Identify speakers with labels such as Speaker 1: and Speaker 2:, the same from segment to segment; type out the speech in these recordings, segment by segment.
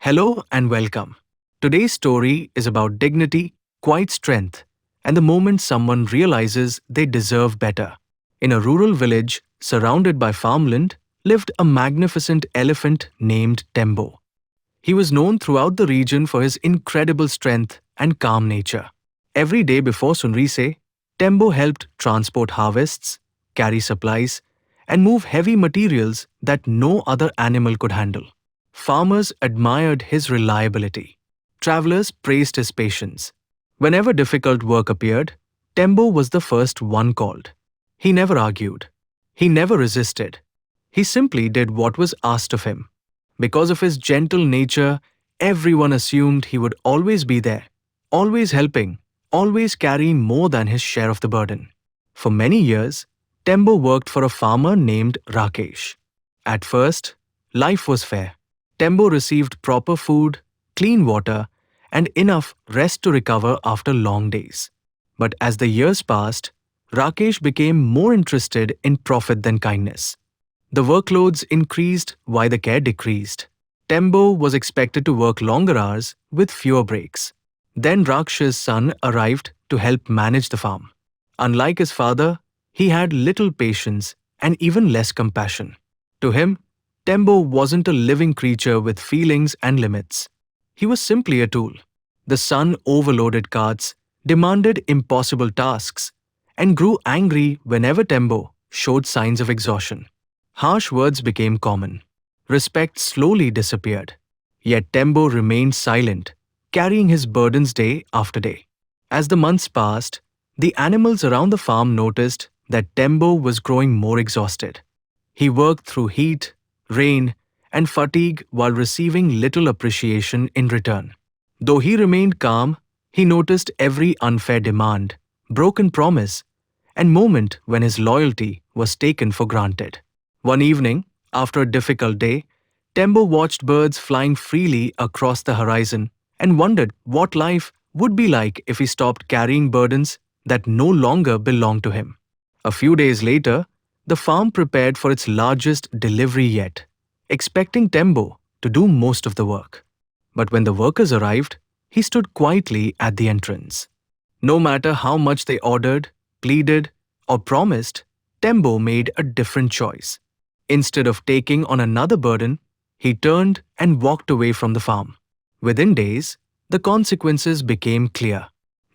Speaker 1: Hello and welcome. Today's story is about dignity, quiet strength, and the moment someone realizes they deserve better. In a rural village surrounded by farmland lived a magnificent elephant named Tembo. He was known throughout the region for his incredible strength and calm nature. Every day before sunrise, Tembo helped transport harvests, carry supplies, and move heavy materials that no other animal could handle. Farmers admired his reliability. Travelers praised his patience. Whenever difficult work appeared, Tembo was the first one called. He never argued. He never resisted. He simply did what was asked of him. Because of his gentle nature, everyone assumed he would always be there, always helping, always carrying more than his share of the burden. For many years, Tembo worked for a farmer named Rakesh. At first, life was fair. Tembo received proper food, clean water, and enough rest to recover after long days. But as the years passed, Rakesh became more interested in profit than kindness. The workloads increased while the care decreased. Tembo was expected to work longer hours with fewer breaks. Then Raksh's son arrived to help manage the farm. Unlike his father, he had little patience and even less compassion. To him, Tembo wasn't a living creature with feelings and limits. He was simply a tool. The son overloaded carts, demanded impossible tasks, and grew angry whenever Tembo showed signs of exhaustion. Harsh words became common. Respect slowly disappeared. Yet Tembo remained silent, carrying his burdens day after day. As the months passed, the animals around the farm noticed that Tembo was growing more exhausted. He worked through heat, rain, and fatigue while receiving little appreciation in return. Though he remained calm, he noticed every unfair demand, broken promise, and moment when his loyalty was taken for granted. One evening, after a difficult day, Tembo watched birds flying freely across the horizon and wondered what life would be like if he stopped carrying burdens that no longer belonged to him. A few days later, the farm prepared for its largest delivery yet, expecting Tembo to do most of the work. But when the workers arrived, he stood quietly at the entrance. No matter how much they ordered, pleaded, or promised, Tembo made a different choice. Instead of taking on another burden, he turned and walked away from the farm. Within days, the consequences became clear.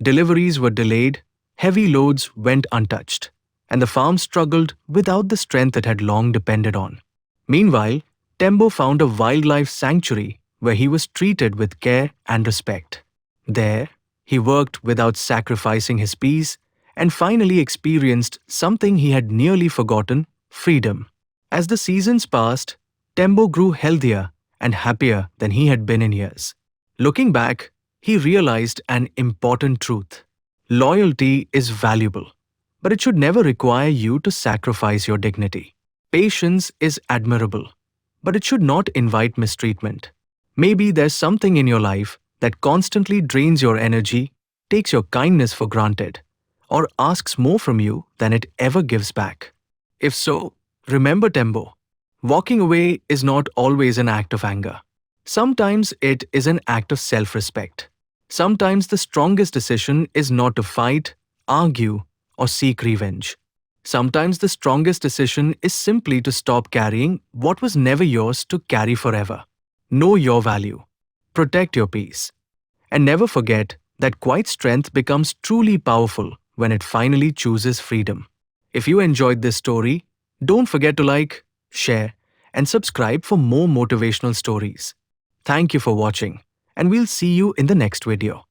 Speaker 1: Deliveries were delayed, heavy loads went untouched, and the farm struggled without the strength it had long depended on. Meanwhile, Tembo found a wildlife sanctuary where he was treated with care and respect. There, he worked without sacrificing his peace and finally experienced something he had nearly forgotten: freedom. As the seasons passed, Tembo grew healthier and happier than he had been in years. Looking back, he realized an important truth. Loyalty is valuable, but it should never require you to sacrifice your dignity. Patience is admirable, but it should not invite mistreatment. Maybe there's something in your life that constantly drains your energy, takes your kindness for granted, or asks more from you than it ever gives back. If so, remember Tembo. Walking away is not always an act of anger. Sometimes it is an act of self-respect. Sometimes the strongest decision is not to fight, argue, or seek revenge. Sometimes the strongest decision is simply to stop carrying what was never yours to carry forever. Know your value. Protect your peace. And never forget that quiet strength becomes truly powerful when it finally chooses freedom. If you enjoyed this story, don't forget to like, share, and subscribe for more motivational stories. Thank you for watching, and we'll see you in the next video.